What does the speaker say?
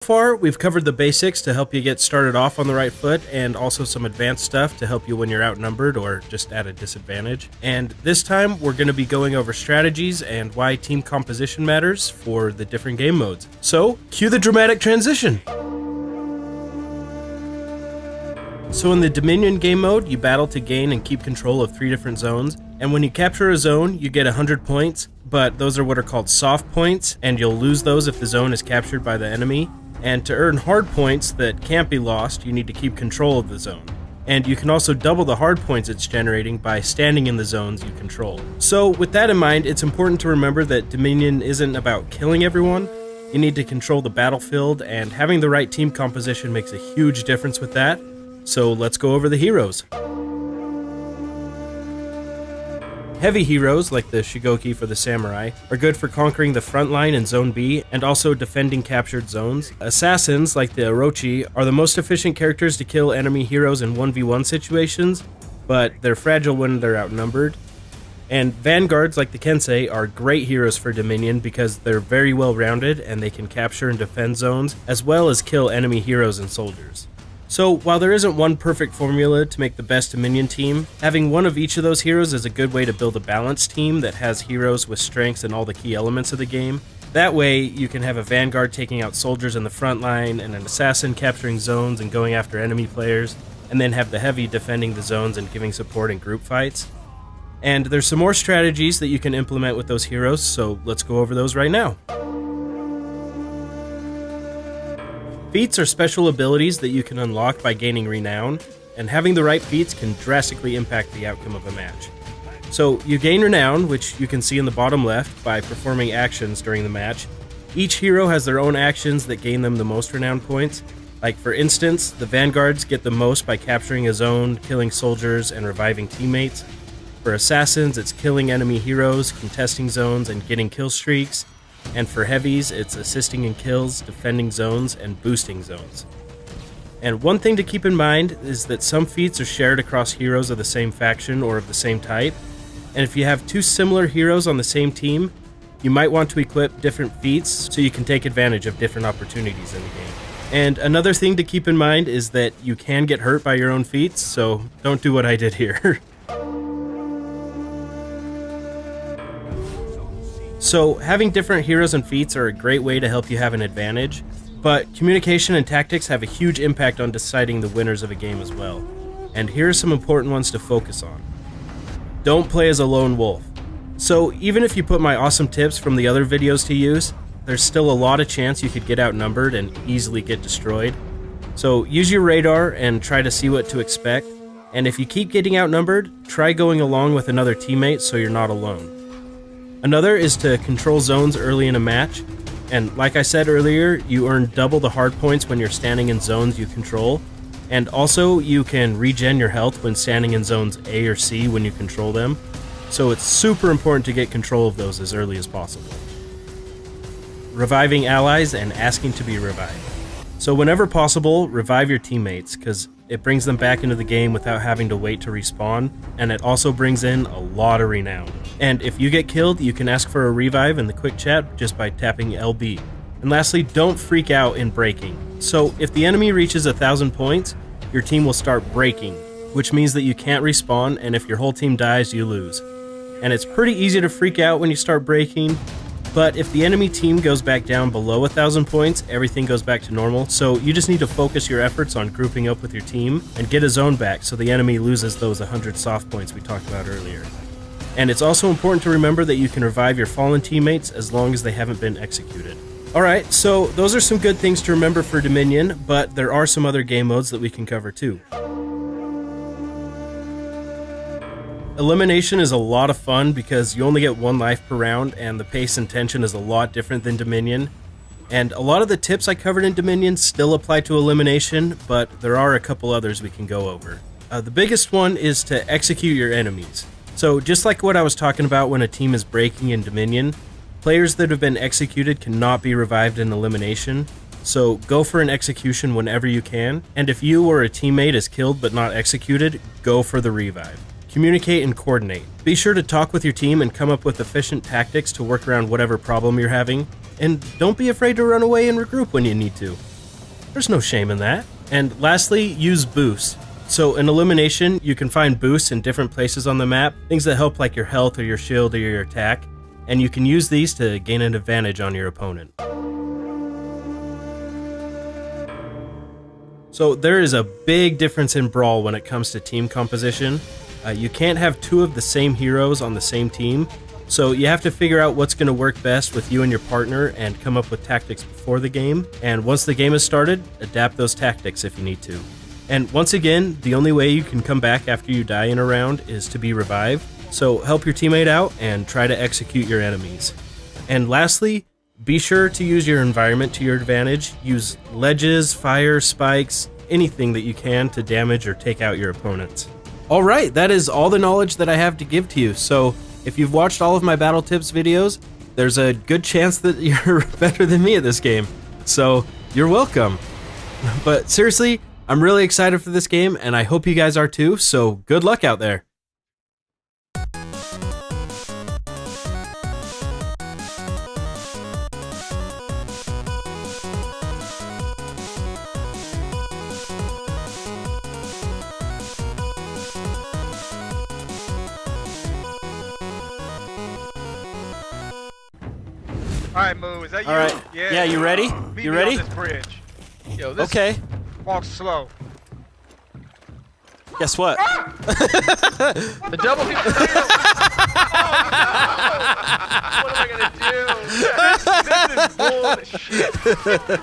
So far, we've covered the basics to help you get started off on the right foot, and also some advanced stuff to help you when you're outnumbered or just at a disadvantage. And this time, we're going to be going over strategies and why team composition matters for the different game modes. So, cue the dramatic transition! So in the Dominion game mode, you battle to gain and keep control of 3 different zones, and when you capture a zone, you get 100 points, but those are what are called soft points, and you'll lose those if the zone is captured by the enemy. And to earn hard points that can't be lost, you need to keep control of the zone. And you can also double the hard points it's generating by standing in the zones you control. So with that in mind, it's important to remember that Dominion isn't about killing everyone. You need to control the battlefield, and having the right team composition makes a huge difference with that. So let's go over the heroes. Heavy heroes, like the Shigoki for the Samurai, are good for conquering the front line in Zone B and also defending captured zones. Assassins, like the Orochi, are the most efficient characters to kill enemy heroes in 1v1 situations, but they're fragile when they're outnumbered. And Vanguards, like the Kensei, are great heroes for Dominion because they're very well rounded and they can capture and defend zones, as well as kill enemy heroes and soldiers. So, while there isn't one perfect formula to make the best Dominion team, having one of each of those heroes is a good way to build a balanced team that has heroes with strengths in all the key elements of the game. That way, you can have a Vanguard taking out soldiers in the front line, and an Assassin capturing zones and going after enemy players, and then have the Heavy defending the zones and giving support in group fights. And there's some more strategies that you can implement with those heroes, so let's go over those right now. Feats are special abilities that you can unlock by gaining renown, and having the right feats can drastically impact the outcome of a match. So you gain renown, which you can see in the bottom left, by performing actions during the match. Each hero has their own actions that gain them the most renown points. Like for instance, the Vanguards get the most by capturing a zone, killing soldiers, and reviving teammates. For Assassins, it's killing enemy heroes, contesting zones, and getting kill streaks. And for Heavies, it's assisting in kills, defending zones, and boosting zones. And one thing to keep in mind is that some feats are shared across heroes of the same faction or of the same type, and if you have 2 similar heroes on the same team, you might want to equip different feats so you can take advantage of different opportunities in the game. And another thing to keep in mind is that you can get hurt by your own feats, so don't do what I did here. So, having different heroes and feats are a great way to help you have an advantage, but communication and tactics have a huge impact on deciding the winners of a game as well. And here are some important ones to focus on. Don't play as a lone wolf. So, even if you put my awesome tips from the other videos to use, there's still a lot of chance you could get outnumbered and easily get destroyed. So, use your radar and try to see what to expect, and if you keep getting outnumbered, try going along with another teammate so you're not alone. Another is to control zones early in a match, and like I said earlier, you earn double the hard points when you're standing in zones you control, and also you can regen your health when standing in zones A or C when you control them, so it's super important to get control of those as early as possible. Reviving allies and asking to be revived. So whenever possible, revive your teammates, because it brings them back into the game without having to wait to respawn, and it also brings in a lot of renown. And if you get killed, you can ask for a revive in the quick chat just by tapping LB. And lastly, don't freak out in breaking. So if the enemy reaches 1,000 points, your team will start breaking, which means that you can't respawn, and if your whole team dies, you lose. And it's pretty easy to freak out when you start breaking, but if the enemy team goes back down below 1,000 points, everything goes back to normal, so you just need to focus your efforts on grouping up with your team and get a zone back so the enemy loses those 100 soft points we talked about earlier. And it's also important to remember that you can revive your fallen teammates as long as they haven't been executed. Alright, so those are some good things to remember for Dominion, but there are some other game modes that we can cover too. Elimination is a lot of fun because you only get 1 life per round, and the pace and tension is a lot different than Dominion. And a lot of the tips I covered in Dominion still apply to Elimination, but there are a couple others we can go over. The biggest one is to execute your enemies. So just like what I was talking about when a team is breaking in Dominion, players that have been executed cannot be revived in Elimination, so go for an execution whenever you can, and if you or a teammate is killed but not executed, go for the revive. Communicate and coordinate. Be sure to talk with your team and come up with efficient tactics to work around whatever problem you're having, and don't be afraid to run away and regroup when you need to. There's no shame in that. And lastly, use boost. So in Elimination, you can find boosts in different places on the map, things that help like your health or your shield or your attack, and you can use these to gain an advantage on your opponent. So there is a big difference in Brawl when it comes to team composition. You can't have two of the same heroes on the same team, so you have to figure out what's going to work best with you and your partner and come up with tactics before the game. And once the game is started, adapt those tactics if you need to. And once again, the only way you can come back after you die in a round is to be revived, so help your teammate out and try to execute your enemies. And lastly, be sure to use your environment to your advantage. Use ledges, fire, spikes, anything that you can to damage or take out your opponents. Alright, that is all the knowledge that I have to give to you, so if you've watched all of my battle tips videos, there's a good chance that you're better than me at this game, so you're welcome. But seriously, I'm really excited for this game, and I hope you guys are too, so good luck out there. Alright, Moo, is that you? Alright, yeah, you ready? Meet You me ready? on this bridge. Yo, this Okay. walks slow. Guess what? The double team. Oh, no! What am I gonna do? This is bullshit.